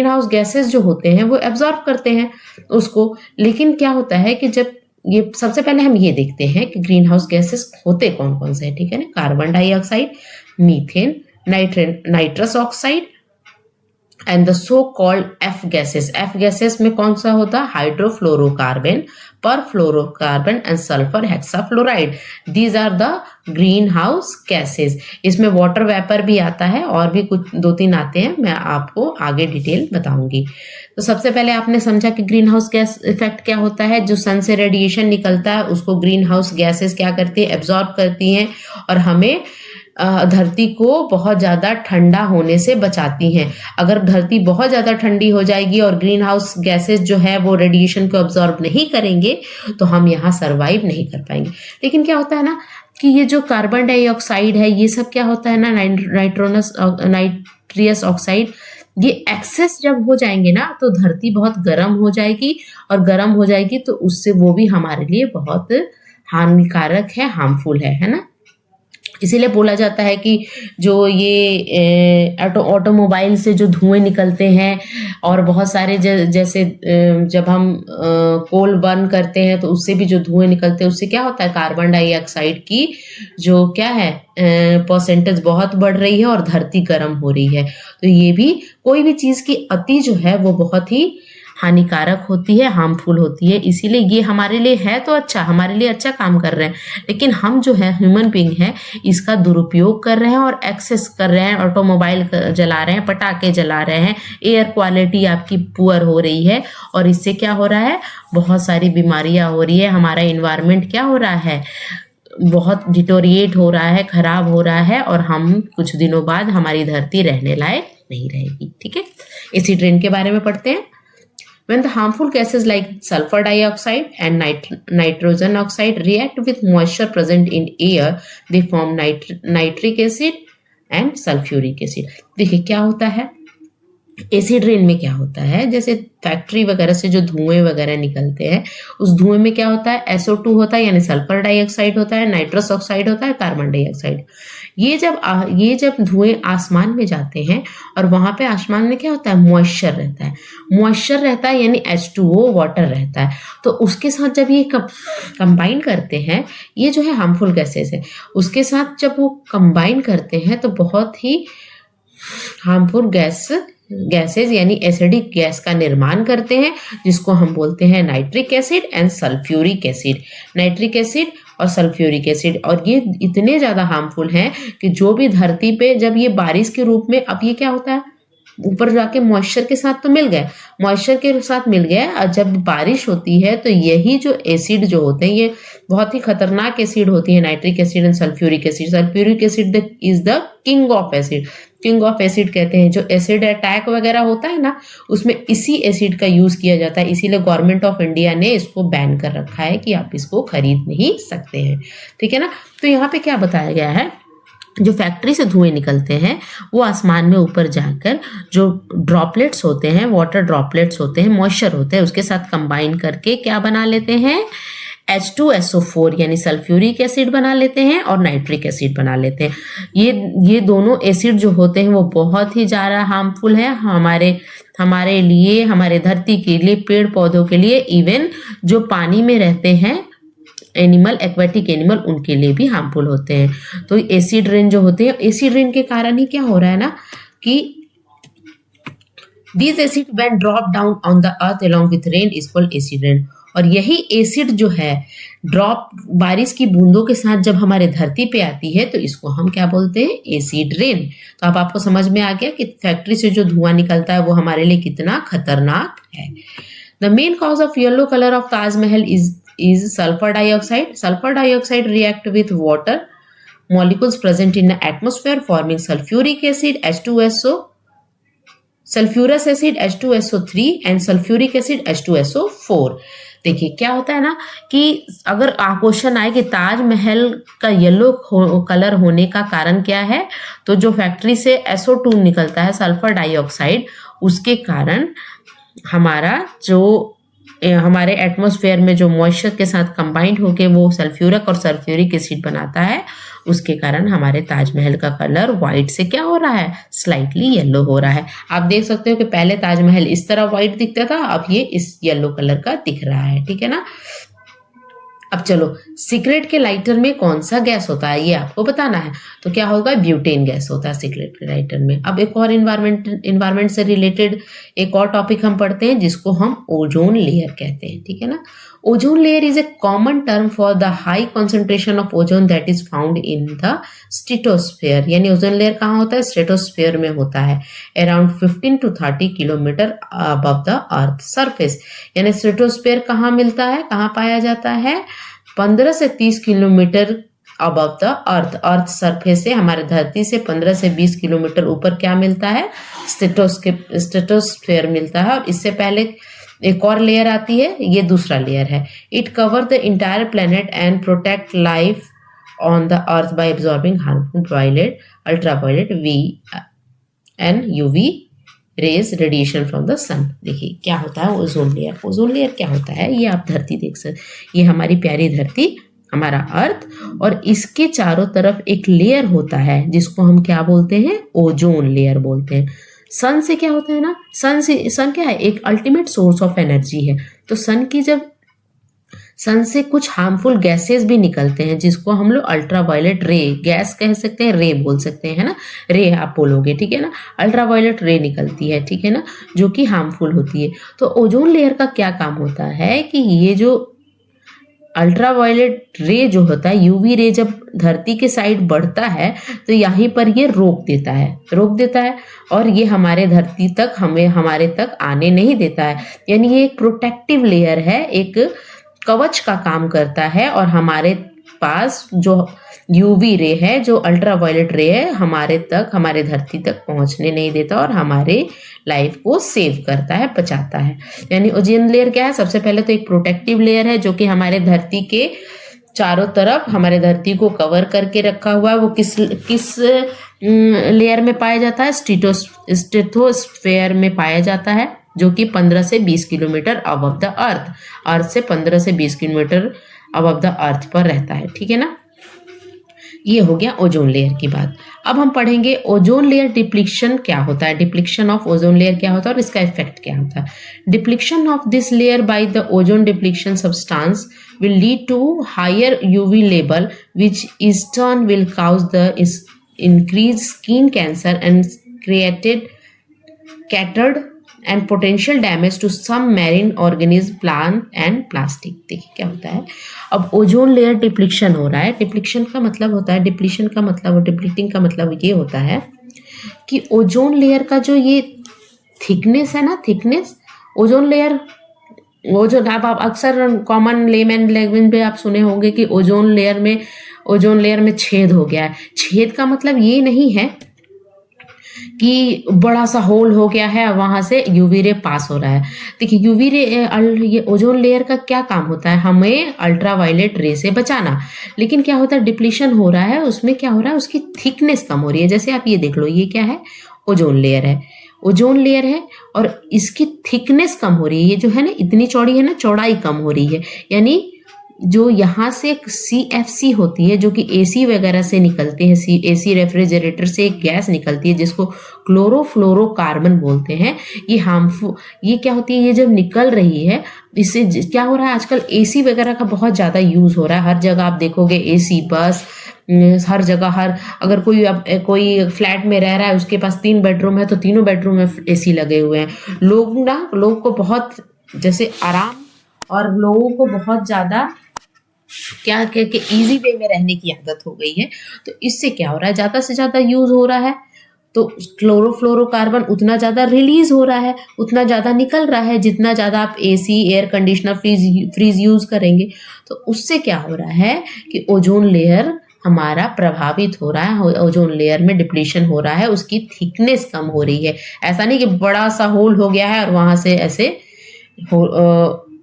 हाउस गैसेस जो होते हैं वो एब्जॉर्ब करते हैं उसको। लेकिन क्या होता है कि जब ये, सबसे पहले हम ये देखते हैं कि ग्रीन हाउस गैसेस होते कौन कौन से हैं, ठीक है ना। Carbon dioxide, methane, nitrous oxide and the so called F gases. F gases में कौन सा होता है, hydrofluorocarbon, perfluorocarbon and sulphur hexafluoride. These are the greenhouse gases. इसमें वाटर वेपर भी आता है और भी कुछ 2-3 आते हैं, मैं आपको आगे डिटेल बताऊंगी। तो सबसे पहले आपने समझा कि ग्रीन हाउस गैस इफेक्ट क्या होता है। जो सन से रेडिएशन निकलता है उसको ग्रीन हाउस गैसेस क्या करती है, एब्जॉर्ब करती हैं और हमें धरती को बहुत ज़्यादा ठंडा होने से बचाती हैं। अगर धरती बहुत ज़्यादा ठंडी हो जाएगी और ग्रीन हाउस गैसेस जो है वो रेडिएशन को अब्जॉर्ब नहीं करेंगे तो हम यहाँ सर्वाइव नहीं कर पाएंगे। लेकिन क्या होता है ना कि ये जो कार्बन डाइऑक्साइड है ये सब क्या होता है ना, नाइट्रियस ऑक्साइड, ये एक्सेस जब हो जाएंगे ना तो धरती बहुत गर्म हो जाएगी, और गर्म हो जाएगी तो उससे वो भी हमारे लिए बहुत हानिकारक है, हार्मफुल है ना। इसीलिए बोला जाता है कि जो ये ऑटोमोबाइल से जो धुएं निकलते हैं और बहुत सारे जैसे जब हम कोल बर्न करते हैं तो उससे भी जो धुएं निकलते हैं उससे क्या होता है, कार्बन डाइऑक्साइड की जो क्या है परसेंटेज बहुत बढ़ रही है और धरती गर्म हो रही है। तो ये भी, कोई भी चीज़ की अति जो है वो बहुत ही हानिकारक होती है, हार्मफुल होती है। इसीलिए ये हमारे लिए है तो अच्छा, हमारे लिए अच्छा काम कर रहे हैं, लेकिन हम जो है ह्यूमन बीइंग है इसका दुरुपयोग कर रहे हैं और एक्सेस कर रहे हैं। ऑटोमोबाइल जला रहे हैं, पटाखे जला रहे हैं, एयर क्वालिटी आपकी पुअर हो रही है और इससे क्या हो रहा है, बहुत सारी बीमारियां हो रही है। हमारा इन्वायरमेंट क्या हो रहा है, बहुत डिटोरिएट हो रहा है, खराब हो रहा है, और हम कुछ दिनों बाद हमारी धरती रहने लायक नहीं रहेगी। ठीक है, एसिड रेन के बारे में पढ़ते हैं। When the harmful gases like sulfur dioxide and nitrogen oxide react with moisture present in air, they form nitric acid and sulfuric acid. देखिए क्या होता है, एसिड रेन में क्या होता है, जैसे फैक्ट्री वगैरह से जो धुएं वगैरह निकलते हैं उस धुएं में क्या होता है, SO2 होता है यानी सल्फर डाइऑक्साइड होता है, नाइट्रस ऑक्साइड होता है, कार्बन डाइऑक्साइड। ये जब धुएं आसमान में जाते हैं और वहां पे आसमान में क्या होता है, मॉइस्चर रहता है। मॉइस्चर रहता है यानी H2O वाटर रहता है। तो उसके साथ जब ये कंबाइन करते हैं, ये जो है हार्मफुल गैसेस है, उसके साथ जब वो कंबाइन करते हैं तो बहुत ही हार्मफुल गैसेस यानी एसिडिक गैस का निर्माण करते हैं, जिसको हम बोलते हैं nitric acid and sulphuric acid. Nitric acid और सल्फ्यूरिक एसिड, और ये इतने ज़्यादा हार्मफुल हैं कि जो भी धरती पे जब ये बारिश के रूप में, अब ये क्या होता है, ऊपर जाके मॉइस्चर के साथ तो मिल गए, मॉइस्चर के साथ मिल गया, और जब बारिश होती है तो यही जो एसिड जो होते हैं ये बहुत ही खतरनाक एसिड होती है, nitric acid and sulphuric acid. Sulphuric acid is the king of acid, king of acid कहते हैं। जो एसिड अटैक वगैरह होता है ना उसमें इसी एसिड का यूज किया जाता है, इसीलिए गवर्नमेंट ऑफ इंडिया ने इसको बैन कर रखा है कि आप इसको खरीद नहीं सकते हैं। ठीक है ना। तो यहाँ पे क्या बताया गया है, जो फैक्ट्री से धुएं निकलते हैं वो आसमान में ऊपर जाकर जो ड्रॉपलेट्स होते हैं, वाटर ड्रॉपलेट्स होते हैं, मॉइस्चर होते हैं, उसके साथ कंबाइन करके क्या बना लेते हैं, H2SO4 यानी सल्फ्यूरिक एसिड बना लेते हैं और नाइट्रिक एसिड बना लेते हैं। ये दोनों एसिड जो होते हैं वो बहुत ही ज़्यादा हार्मफुल है हमारे लिए, हमारे धरती के लिए, पेड़ पौधों के लिए, इवन जो पानी में रहते हैं एनिमल, एक्वेटिक एनिमल, उनके लिए भी हार्मफुल होते हैं। तो एसिड रेन जो होते हैं, एसिड रेन के कारण ही क्या हो रहा है ना कि these acid when drop down on the earth along with rain is called acid rain। और यही एसिड जो है ड्रॉप, बारिश की बूंदों के साथ जब हमारे धरती पे आती है तो इसको हम क्या बोलते हैं, एसिड रेन। तो अब आपको समझ में आ गया कि फैक्ट्री से जो धुआं निकलता है वो हमारे लिए कितना खतरनाक है। The main cause of yellow colour of Taj Mahal is sulfur dioxide. Sulfur dioxide react with water molecules present in the atmosphere forming sulfuric acid H2SO, sulfurous acid H2SO3 and sulfuric acid H2SO4। देखिए क्या होता है ना कि अगर question आए कि ताजमहल का येलो कलर होने का कारण क्या है, तो जो फैक्ट्री से SO2 निकलता है, सल्फर डाइऑक्साइड, उसके कारण हमारे एटमॉस्फेयर में जो मॉइस्चर के साथ कंबाइंड होके वो सल्फ्यूरिक और सल्फ्यूरिक एसिड बनाता है, उसके कारण हमारे ताजमहल का कलर व्हाइट से क्या हो रहा है, स्लाइटली येलो हो रहा है। आप देख सकते हो कि पहले ताजमहल इस तरह व्हाइट दिखता था, अब ये इस येलो कलर का दिख रहा है, ठीक है ना। अब चलो, सिगरेट के लाइटर में कौन सा गैस होता है ये आपको बताना है। तो क्या होगा, ब्यूटेन गैस होता है सिगरेट के लाइटर में। अब एक और इन्वायरमेंट से रिलेटेड एक और टॉपिक हम पढ़ते हैं जिसको हम ओजोन लेयर कहते हैं, ठीक है ना। Ozone layer is a common term for the high concentration of ozone that is found in the stratosphere. यानी ओजोन लेयर कहाँ होता है, स्ट्रेटोस्फेयर में होता है, around 15 to 30 kilometre above the earth surface. यानी स्ट्रेटोस्फेयर कहाँ मिलता है, कहाँ पाया जाता है, 15 से 30 kilometre above the earth surface से, हमारे धरती से 15 से 20 किलोमीटर ऊपर क्या मिलता है, स्ट्रेटोस्फेयर मिलता है। और इससे पहले एक और लेयर आती है, ये दूसरा लेयर है। It cover the entire planet and protect life on the earth by absorbing harmful violet, ultraviolet, V and UV rays, radiation from the sun. देखिए क्या होता है ओजोन लेयर। ओजोन लेयर क्या होता है, ये आप धरती देख सकते, ये हमारी प्यारी धरती, हमारा अर्थ, और इसके चारों तरफ एक लेयर होता है जिसको हम क्या बोलते हैं, ओजोन लेयर बोलते हैं। सन से क्या होता है ना, सन क्या है, एक अल्टीमेट सोर्स ऑफ एनर्जी है। तो सन से कुछ हार्मफुल गैसेस भी निकलते हैं जिसको हम लोग अल्ट्रावायलेट रे, गैस कह सकते हैं, रे बोल सकते हैं, है ना, रे आप बोलोगे, ठीक है ना। अल्ट्रावायलेट रे निकलती है, ठीक है ना, जो कि हार्मफुल होती है। तो ओजोन लेयर का क्या काम होता है कि ये जो अल्ट्रावायलेट रे जो होता है, यूवी रे, जब धरती के साइड बढ़ता है तो यहीं पर ये रोक देता है और ये हमारे धरती तक, हमारे तक आने नहीं देता है। यानी ये एक प्रोटेक्टिव लेयर है, एक कवच का काम करता है, और हमारे पास जो यूवी रे है, जो अल्ट्रावायलेट रे है, हमारे धरती तक पहुंचने नहीं देता और हमारे लाइफ को सेव करता है, बचाता है। यानी ओजोन लेयर क्या है, सबसे पहले तो एक प्रोटेक्टिव लेयर है जो कि हमारे धरती के चारों तरफ हमारे धरती को कवर करके रखा हुआ है। वो किस लेयर में पाया जाता है, स्ट्रेटोस्फेयर में पाया जाता है, जो कि 15 से 20 किलोमीटर अबव द अर्थ से 15 से 20 किलोमीटर अबव द अर्थ पर रहता है, ठीक है ना। ये हो गया ओजोन लेयर की बात। अब हम पढ़ेंगे ओजोन लेयर डिप्लीशन क्या होता है, डिप्लीशन ऑफ ओजोन लेयर क्या होता है और इसका इफेक्ट क्या होता है। Depletion of this layer by the ozone depletion substance will lead to higher UV level, which is turn will cause the increased skin cancer and created scattered and potential damage to some marine organism, plant and plastic। देखिए क्या होता है, अब ozone layer depletion हो रहा है। Depletion का मतलब होता है, डिप्लीशन का मतलब, डिप्लीटिंग का मतलब ये होता है कि ओजोन लेयर का जो ये थिकनेस है ना, थिकनेस ओजोन लेयर, वो जो आप अक्सर कॉमन लेमैन लैंग्वेज में आप सुने होंगे कि ओजोन लेयर में छेद हो गया है। छेद का मतलब ये नहीं है कि बड़ा सा होल हो गया है और वहां से यूवी रे पास हो रहा है। देखिए यूवी रे, ये ओजोन लेयर का क्या काम होता है, हमें अल्ट्रावायलेट रे से बचाना। लेकिन क्या होता है, डिप्लीशन हो रहा है, उसमें क्या हो रहा है, उसकी थिकनेस कम हो रही है। जैसे आप ये देख लो, ये क्या है, ओजोन लेयर है और इसकी थिकनेस कम हो रही है। ये जो है ना, इतनी चौड़ी है ना, चौड़ाई कम हो रही है। यानी जो यहाँ से CFC होती है, जो कि AC वगैरह से निकलती है, AC रेफ्रिजरेटर से एक गैस निकलती है जिसको क्लोरोफ्लोरोकार्बन बोलते हैं। ये हार्मफुल, ये क्या होती है, ये जब निकल रही है, इससे क्या हो रहा है, आजकल AC वगैरह का बहुत ज़्यादा यूज़ हो रहा है। हर जगह आप देखोगे AC, बस, हर जगह, अगर कोई फ्लैट में रह रहा है, उसके पास 3 बेडरूम है तो तीनों बेडरूम में AC लगे हुए हैं। लोग को बहुत जैसे आराम और लोगों को बहुत ज़्यादा क्या कि इजी वे में रहने की आदत हो गई है। तो इससे क्या हो रहा है, ज़्यादा से ज़्यादा यूज़ हो रहा है तो क्लोरोफ्लोरोकार्बन उतना ज़्यादा रिलीज हो रहा है, उतना ज़्यादा निकल रहा है, जितना ज़्यादा आप AC, air conditioner, fridge use करेंगे। तो उससे क्या हो रहा है कि ओजोन लेयर हमारा प्रभावित हो रहा है, ओजोन लेयर में डिप्लीशन हो रहा है, उसकी थिकनेस कम हो रही है। ऐसा नहीं कि बड़ा सा होल हो गया है और वहाँ से ऐसे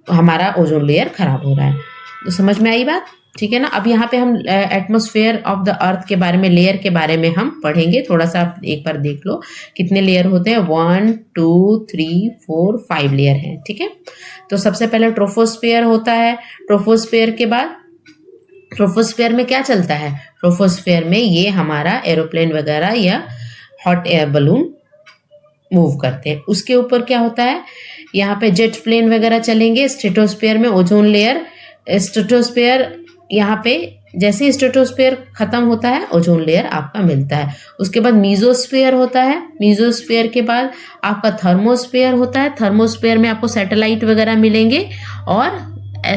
हमारा ओजोन लेयर खराब हो रहा है। तो समझ में आई बात, ठीक है ना। अब यहाँ पे हम एटमॉस्फेयर ऑफ द अर्थ के बारे में, लेयर के बारे में हम पढ़ेंगे। थोड़ा सा आप एक बार देख लो कितने लेयर होते हैं, 1 2 3 4 5 लेयर हैं, ठीक है। तो सबसे पहले ट्रोपोस्फेयर होता है, ट्रोपोस्फेयर के बाद ट्रोपोस्फेयर में क्या चलता है? ट्रोपोस्फेयर में ये हमारा एरोप्लेन वगैरह या हॉट एयर बलून मूव करते हैं। उसके ऊपर क्या होता है, यहाँ पे जेट प्लेन वगैरह चलेंगे। स्ट्रेटोस्फेयर में ओजोन लेयर, स्ट्रेटोस्फेयर यहाँ पे जैसे ही स्ट्रेटोस्फेयर खत्म होता है ओजोन लेयर आपका मिलता है। उसके बाद मीजोस्फेयर होता है। मीजोस्फेयर के बाद आपका थर्मोस्फेयर होता है। थर्मोस्फेयर में आपको सैटेलाइट वगैरह मिलेंगे और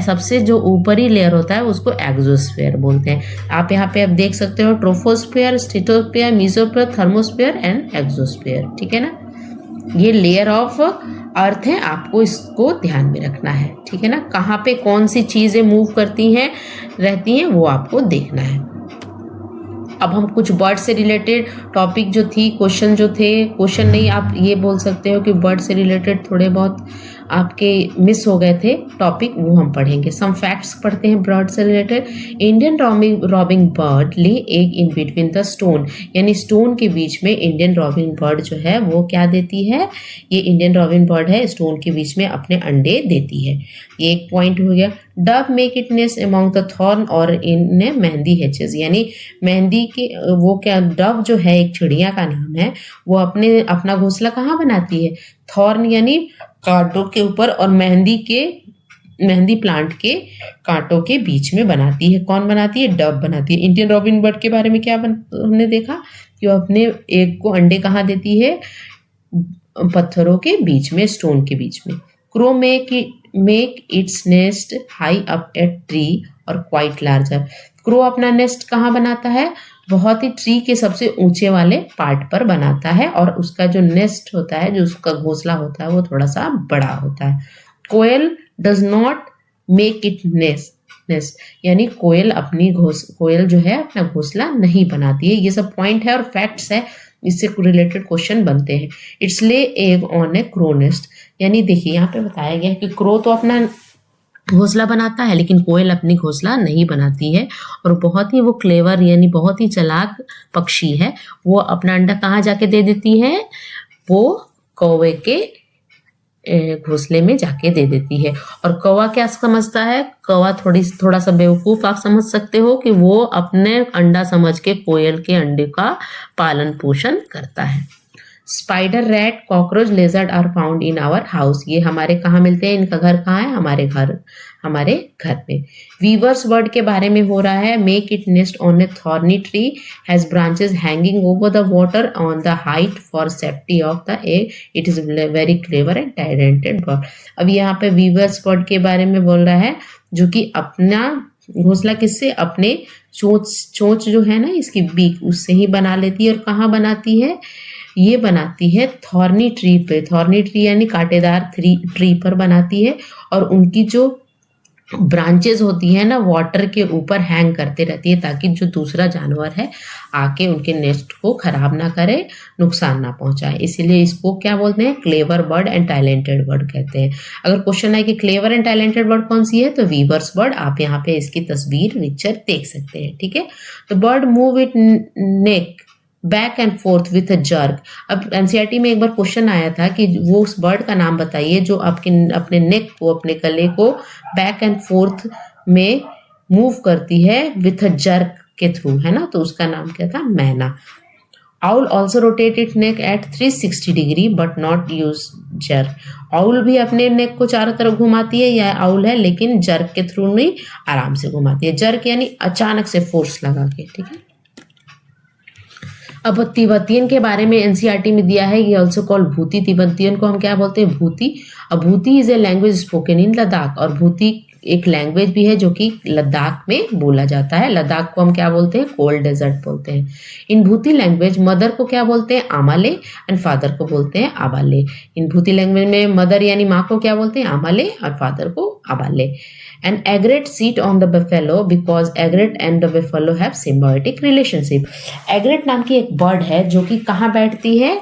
सबसे जो ऊपरी लेयर होता है उसको एक्सोस्फेयर बोलते हैं। आप यहाँ पे आप देख सकते हो troposphere, stratosphere, mesosphere, thermosphere and exosphere, ठीक है ना। ये लेयर ऑफ अर्थ है, आपको इसको ध्यान में रखना है, ठीक है ना। कहाँ पे कौन सी चीजें मूव करती हैं रहती हैं वो आपको देखना है। अब हम कुछ बर्ड से रिलेटेड टॉपिक जो थी, क्वेश्चन जो थे, क्वेश्चन नहीं आप ये बोल सकते हो कि बर्ड से रिलेटेड थोड़े बहुत आपके मिस हो गए थे टॉपिक, वो हम पढ़ेंगे। सम फैक्ट्स पढ़ते हैं बर्ड से रिलेटेड। इंडियन रॉबिंग बर्ड ले egg in between the stone, यानी स्टोन के बीच में इंडियन रॉबिंग बर्ड जो है वो क्या देती है, ये इंडियन रॉबिंग बर्ड है, स्टोन के बीच में अपने अंडे देती है। ये एक पॉइंट हो गया। Dove make it nest among the thorn और इन मेहंदी हेचेस, यानी मेहंदी के वो क्या, डव जो है एक चिड़िया का नाम है, वो अपना घोंसला कहाँ बनाती है, थॉर्न यानी कांटों के ऊपर और मेहंदी प्लांट के कांटों के बीच में बनाती है। कौन बनाती है? डव बनाती है। इंडियन रॉबिन बर्ड के बारे में क्या हमने देखा कि वो अपने एग को अंडे कहाँ देती है, पत्थरों के बीच में, स्टोन के बीच में। Crow make its nest high up at tree और क्वाइट लार्जर। क्रो अपना नेस्ट कहाँ बनाता है? बहुत ही ट्री के सबसे ऊंचे वाले पार्ट पर बनाता है और उसका जो नेस्ट होता है, जो उसका घोंसला होता है, वो थोड़ा सा बड़ा होता है। Koel does not make it nest, यानी कोयल जो है अपना घोंसला नहीं बनाती है। ये सब पॉइंट है और फैक्ट्स है, इससे रिलेटेड क्वेश्चन बनते हैं। इट्स ले egg on A crow nest, यानी देखिए यहाँ पे बताया गया है कि क्रो तो अपना घोंसला बनाता है लेकिन कोयल अपनी घोंसला नहीं बनाती है। और बहुत ही वो क्लेवर यानी बहुत ही चालाक पक्षी है। वो अपना अंडा कहाँ जाके दे देती है? वो कौवे के घोंसले में जाके दे देती है। और कौवा क्या समझता है? कौवा थोड़ा सा बेवकूफ आप समझ सकते हो कि वो अपने अंडा समझ के कोयल के अंडे का पालन पोषण करता है। Spider, rat, cockroach, lizard are found in our house, ये हमारे कहाँ मिलते हैं? इनका घर कहाँ है? हमारे घर में। वीवर्स बर्ड के बारे में हो रहा है। Make it nest on A thorny tree, has branches hanging over the water on the height for safety of the egg, it is very clever and talented bird. अब यहाँ पे वीवर्स बर्ड के बारे में बोल रहा है, जो कि अपना घोंसला किससे? अपने चोंच जो है ना, इसकी बीक, उससे ही बना लेती है। और कहाँ बनाती है? ये बनाती है थॉर्नी ट्री पे। थॉर्नी ट्री यानी कांटेदार ट्री पर बनाती है। और उनकी जो ब्रांचेस होती है ना, वाटर के ऊपर हैंग करते रहती है ताकि जो दूसरा जानवर है आके उनके नेस्ट को खराब ना करे, नुकसान ना पहुंचाए। इसीलिए इसको क्या बोलते हैं? Clever bird and talented bird कहते हैं। अगर क्वेश्चन है कि क्लेवर एंड टैलेंटेड बर्ड कौन सी है, तो वीवर्स बर्ड। आप यहाँ पे इसकी तस्वीर पिक्चर देख सकते हैं, ठीक है। तो bird move it neck back and fourth with a jerk. अब एनसीईआरटी में एक बार क्वेश्चन आया था कि वो उस बर्ड का नाम बताइए जो अपने नेक को, अपने गले को बैक एंड फोर्थ में मूव करती है विथ अ जर्क के थ्रू, है ना। तो उसका नाम क्या था? मैना। Owl also rotate it neck at 360 degree but not use jerk. Owl भी अपने नेक को चारों तरफ घुमाती है, या आउल है, लेकिन जर्क के थ्रू नहीं, आराम से घुमाती है। जर्क यानी अचानक से फोर्स लगा के, ठीक है। अब तिब्बतियन के बारे में एनसीईआरटी में दिया है, ये ऑल्सो कॉल्ड भूती। तिब्बतियन को हम क्या बोलते हैं? भूती। अब भूती is a language spoken in Ladakh, और भूती एक लैंग्वेज भी है जो कि लद्दाख में बोला जाता है। लद्दाख को हम क्या बोलते हैं? कोल्ड डेजर्ट बोलते हैं। इन भूती लैंग्वेज मदर को क्या बोलते हैं? आमाले, एंड फादर को बोलते हैं आबाले। इन भूती लैंग्वेज में मदर यानी माँ को क्या बोलते हैं? आमाले, और फादर को आबाले। An egret sit on the buffalo because egret and the buffalo have symbiotic relationship. egret नाम की एक बर्ड है जो कि कहाँ बैठती है?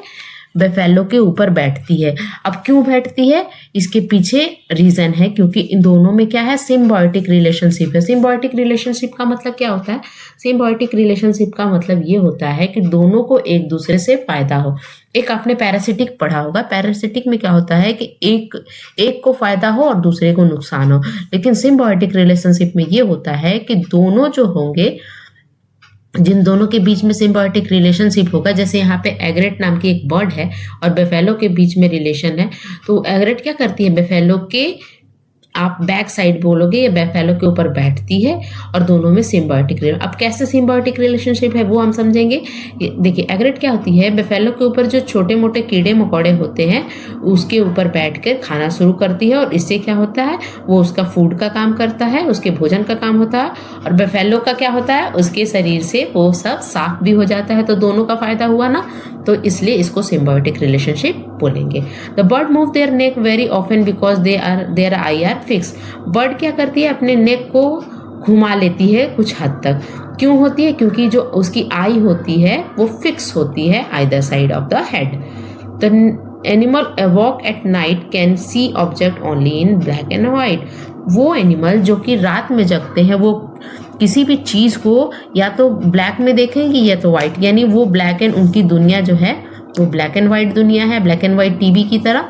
बेफेलो के ऊपर बैठती है। अब क्यों बैठती है, इसके पीछे रीजन है, क्योंकि इन दोनों में क्या है, सिम्बायोटिक रिलेशनशिप है। सिम्बायोटिक रिलेशनशिप का मतलब क्या होता है, सिम्बायोटिक रिलेशनशिप का मतलब ये होता है कि दोनों को एक दूसरे से फायदा हो। एक आपने पैरासिटिक पढ़ा होगा, पैरासिटिक में क्या होता है कि एक को फायदा हो और दूसरे को नुकसान हो, लेकिन सिम्बायोटिक रिलेशनशिप में ये होता है कि दोनों जो होंगे, जिन दोनों के बीच में सिम्बायोटिक रिलेशनशिप होगा, जैसे यहाँ पे एग्रेट नाम की एक बर्ड है और बेफेलो के बीच में रिलेशन है, तो एग्रेट क्या करती है, बेफेलो के आप बैक साइड बोलोगे, ये बेफेलो के ऊपर बैठती है और दोनों में सिम्बायोटिक रिलेशन। अब कैसे सिम्बायोटिक रिलेशनशिप है वो हम समझेंगे। देखिए एग्रेट क्या होती है, बेफेलो के ऊपर जो छोटे मोटे कीड़े मकोड़े होते हैं उसके ऊपर बैठकर खाना शुरू करती है, और इससे क्या होता है, वो उसका फूड का काम करता है, उसके भोजन का काम होता है, और बेफेलो का क्या होता है, उसके शरीर से वो सब साफ भी हो जाता है, तो दोनों का फायदा हुआ ना, तो इसलिए इसको सिम्बायोटिक रिलेशनशिप बोलेंगे। The bird move their neck very often because their eye are fix. Bird क्या करती है, अपने नेक को घुमा लेती है कुछ हद तक। क्यों होती है, क्योंकि जो उसकी आई होती है वो फिक्स होती है either side of the head. The animal walk at night can see object only in black and white. वो एनिमल जो कि रात में जगते हैं वो किसी भी चीज़ को या तो ब्लैक में देखेंगे या तो व्हाइट, यानी वो ब्लैक एंड, उनकी दुनिया जो है वो ब्लैक एंड व्हाइट दुनिया है, ब्लैक एंड व्हाइट टीवी की तरह।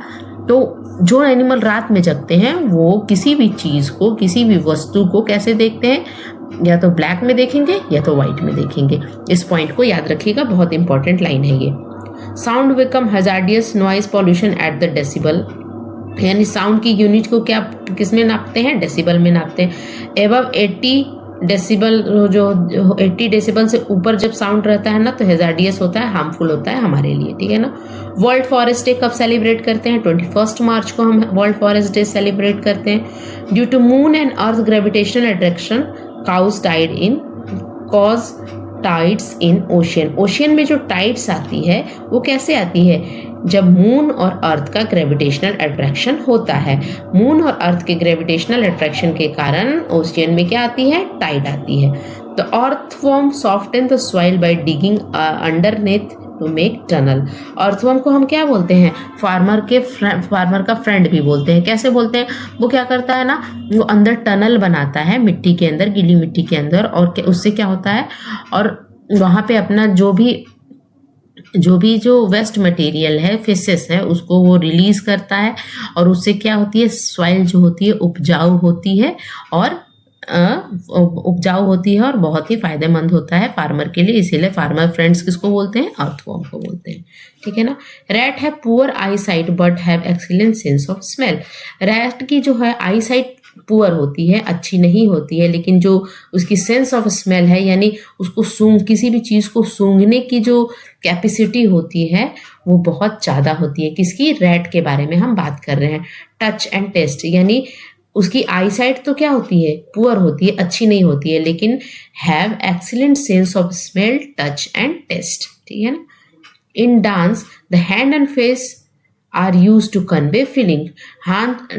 तो जो एनिमल रात में जगते हैं वो किसी भी चीज़ को, किसी भी वस्तु को कैसे देखते हैं, या तो ब्लैक में देखेंगे या तो व्हाइट में देखेंगे। इस पॉइंट को याद रखिएगा, बहुत इंपॉर्टेंट लाइन है ये। Sound become hazardous noise pollution at the decibel, यानी साउंड की यूनिट को क्या किस में नापते हैं, डेसिबल में नापते हैं। एबव 80 डेसिबल, जो 80 डेसिबल से ऊपर जब साउंड रहता है ना तो हैजार्डियस होता है, हार्मफुल होता है हमारे लिए, ठीक है ना। वर्ल्ड फॉरेस्ट डे कब सेलिब्रेट करते हैं, 21 मार्च को हम वर्ल्ड फॉरेस्ट डे सेलिब्रेट करते हैं। Due to moon and earth gravitational attraction cause tide in cause tides in ocean. Ocean में जो टाइड्स आती है वो कैसे आती है, जब मून और अर्थ का ग्रेविटेशनल अट्रैक्शन होता है। मून और अर्थ के ग्रेविटेशनल अट्रैक्शन के कारण ओशियन में क्या आती है, टाइड आती है। The earthworm soften the soil by digging underneath to make tunnel. Earthworm को हम क्या बोलते हैं, फार्मर का फ्रेंड भी बोलते हैं। कैसे बोलते हैं, वो क्या करता है ना, वो अंदर टनल बनाता है मिट्टी के अंदर, गीली मिट्टी के अंदर, और उससे क्या होता है, और वहाँ पे अपना जो वेस्ट मटेरियल है, फेसेस है, उसको वो रिलीज करता है, और उससे क्या होती है, सॉइल जो होती है उपजाऊ होती है, और और बहुत ही फायदेमंद होता है फार्मर के लिए। इसीलिए फार्मर फ्रेंड्स किसको बोलते हैं, अर्थवर्म को बोलते हैं, ठीक है ना। Rat have poor I site but have excellent sense of smell. Rat की जो है आई साइट पुअर होती है, अच्छी नहीं होती है, लेकिन जो उसकी सेंस ऑफ स्मेल है, यानी उसको किसी भी चीज़ को सूंघने की जो कैपेसिटी होती है वो बहुत ज़्यादा होती है। किसकी, रैट के बारे में हम बात कर रहे हैं। टच एंड टेस्ट, यानी उसकी आई साइट तो क्या होती है, पुअर होती है, अच्छी नहीं होती है, लेकिन have excellent sense of smell, touch and taste, ठीक है ना। In dance the hand and face are use to convey feeling.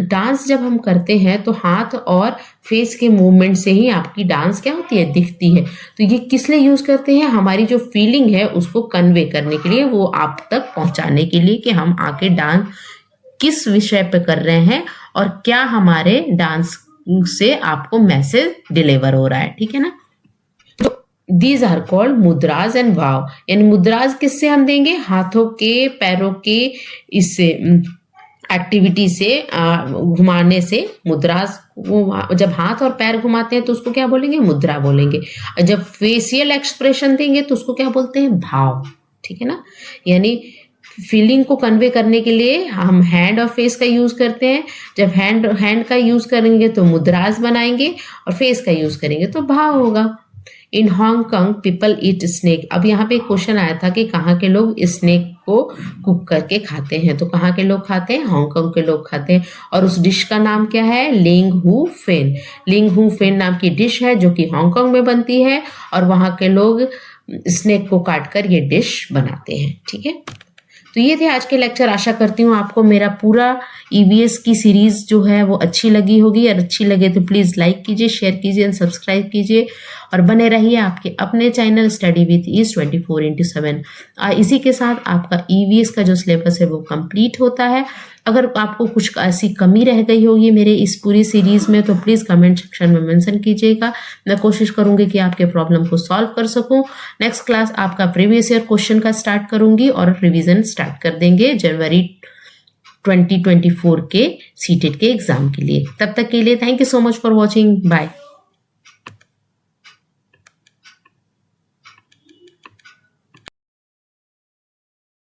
Dance जब हम करते हैं तो हाथ और फेस के मूवमेंट से ही आपकी डांस क्या होती है, दिखती है। तो ये किस लिए यूज करते हैं, हमारी जो फीलिंग है उसको कन्वे करने के लिए, वो आप तक पहुंचाने के लिए कि हम आके डांस किस विषय पे कर रहे हैं और क्या हमारे डांस से आपको मैसेज डिलीवर हो रहा है, ठीक है ना। तो दीज आर कॉल्ड मुद्राज एंड भाव। यानी मुद्राज किससे हम देंगे, हाथों के, पैरों के, इससे एक्टिविटी से, घुमाने से। मुद्राज जब हाथ और पैर घुमाते हैं तो उसको क्या बोलेंगे, मुद्रा बोलेंगे। जब फेशियल एक्सप्रेशन देंगे तो उसको क्या बोलते हैं, भाव, ठीक है ना। यानी फीलिंग को कन्वे करने के लिए हम हैंड और फेस का यूज करते हैं। जब हैंड का यूज करेंगे तो मुद्राज बनाएंगे, और फेस का यूज करेंगे तो भाव होगा। इन हांगकांग पीपल ईट स्नेक। अब यहाँ पे एक क्वेश्चन आया था कि कहाँ के लोग स्नेक को कुक करके खाते हैं, तो कहाँ के लोग खाते हैं, हांगकांग के लोग खाते हैं। और उस डिश का नाम क्या है, लिंग हू फेन। लिंग हू फेन नाम की डिश है जो कि हांगकांग में बनती है, और वहाँ के लोग स्नेक को काट कर ये डिश बनाते हैं, ठीक है। तो ये थे आज के लेक्चर। आशा करती हूँ आपको मेरा पूरा ईवीएस की सीरीज जो है वो अच्छी लगी होगी, और अच्छी लगे तो प्लीज़ लाइक कीजिए, शेयर कीजिए एंड सब्सक्राइब कीजिए। और बने रहिए आपके अपने चैनल स्टडी विथ ईज 24/7। इसी के साथ आपका ईवीएस का जो सिलेबस है वो कंप्लीट होता है। अगर आपको कुछ ऐसी कमी रह गई होगी मेरे इस पूरी सीरीज़ में तो प्लीज़ कमेंट सेक्शन में मेंशन कीजिएगा। मैं कोशिश करूँगी कि आपके प्रॉब्लम को सॉल्व कर सकूँ। नेक्स्ट क्लास आपका प्रीवियस ईयर क्वेश्चन का स्टार्ट करूँगी और रिवीजन स्टार्ट कर देंगे जनवरी 2024 के सीटेट के एग्ज़ाम के लिए। तब तक के लिए thank you so much for watching. Bye.